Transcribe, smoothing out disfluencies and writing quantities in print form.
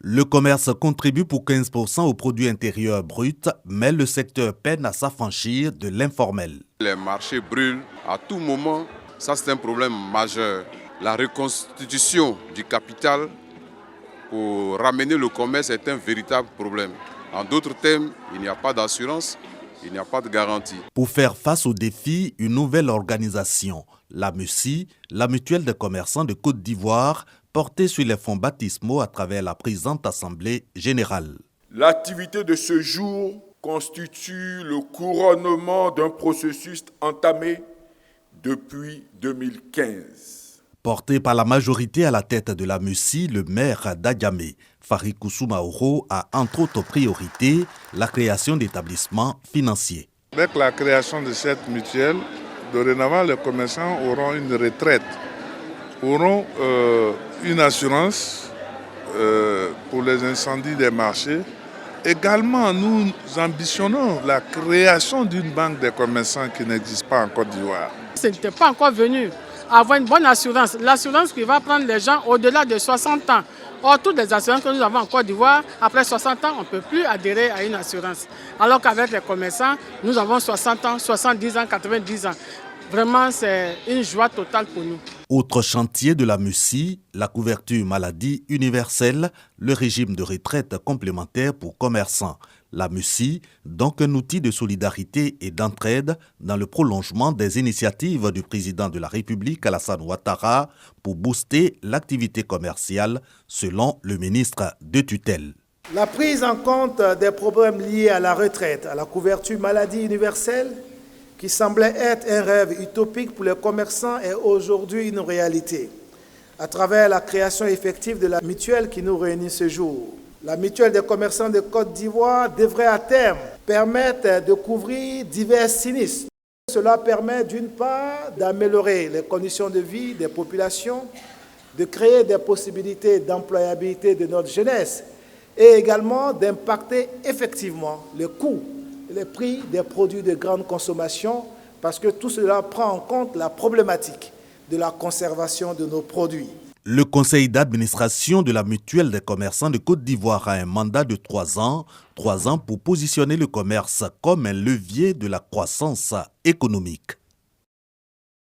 Le commerce contribue pour 15% au produit intérieur brut, mais le secteur peine à s'affranchir de l'informel. Les marchés brûlent à tout moment, ça c'est un problème majeur. La reconstitution du capital pour ramener le commerce est un véritable problème. En d'autres termes, il n'y a pas d'assurance, il n'y a pas de garantie. Pour faire face aux défis, une nouvelle organisation, la MUCI, la Mutuelle des commerçants de Côte d'Ivoire, portée sur les fonds baptismaux à travers la présente Assemblée générale. L'activité de ce jour constitue le couronnement d'un processus entamé depuis 2015. Porté par la majorité à la tête de la MUCI, le maire d'Adjamé, Farikoussou Maoro, a entre autres priorités la création d'établissements financiers. Avec la création de cette mutuelle, dorénavant les commerçants auront une retraite, auront une assurance pour les incendies des marchés. Également, nous ambitionnons la création d'une banque des commerçants qui n'existe pas en Côte d'Ivoire. Ce n'était pas encore venu avoir une bonne assurance. L'assurance qui va prendre les gens au-delà de 60 ans. Or, toutes les assurances que nous avons en Côte d'Ivoire, après 60 ans, on ne peut plus adhérer à une assurance. Alors qu'avec les commerçants, nous avons 60 ans, 70 ans, 90 ans. Vraiment, c'est une joie totale pour nous. Autre chantier de la MUCI, la couverture maladie universelle, le régime de retraite complémentaire pour commerçants. La MUCI, donc un outil de solidarité et d'entraide dans le prolongement des initiatives du président de la République Alassane Ouattara pour booster l'activité commerciale, selon le ministre de tutelle. La prise en compte des problèmes liés à la retraite, à la couverture maladie universelle, qui semblait être un rêve utopique pour les commerçants, est aujourd'hui une réalité, à travers la création effective de la mutuelle qui nous réunit ce jour. La mutuelle des commerçants de Côte d'Ivoire devrait à terme permettre de couvrir divers sinistres. Cela permet d'une part d'améliorer les conditions de vie des populations, de créer des possibilités d'employabilité de notre jeunesse et également d'impacter effectivement les coûts, les prix des produits de grande consommation, parce que tout cela prend en compte la problématique de la conservation de nos produits. Le conseil d'administration de la Mutuelle des commerçants de Côte d'Ivoire a un mandat de 3 ans pour positionner le commerce comme un levier de la croissance économique.